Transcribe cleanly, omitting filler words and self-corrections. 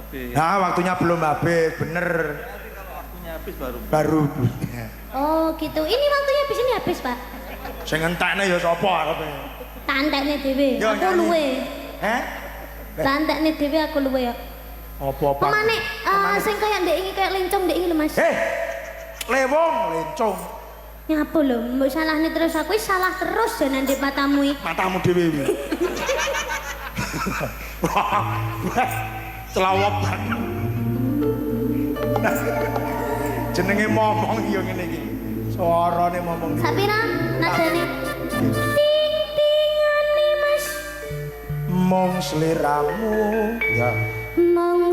habis. Nah, waktunya belum habis, bener. Kalau waktunya habis Baru. Oh gitu, ini waktunya habis ini habis Pak. Sing entekne ya sapa arepe? Tantekne dhewe, Yo, aku nyanyi. luwe. Heh? Tantekne dhewe aku luwe ya. Apa-apa? Pemane sing kaya ndek iki kaya lencong ndek iki lho Mas. Lewong, lencong. Nyapa lho, mbok salahne terus aku wis salah terus janan ndek matamu iki. Matamu dhewe iki. Celawok. Jenenge momong ya ngene iki. Suarane momong. Sapira nadane? Ting-tingane Mas. Mong sliramu ya. Mong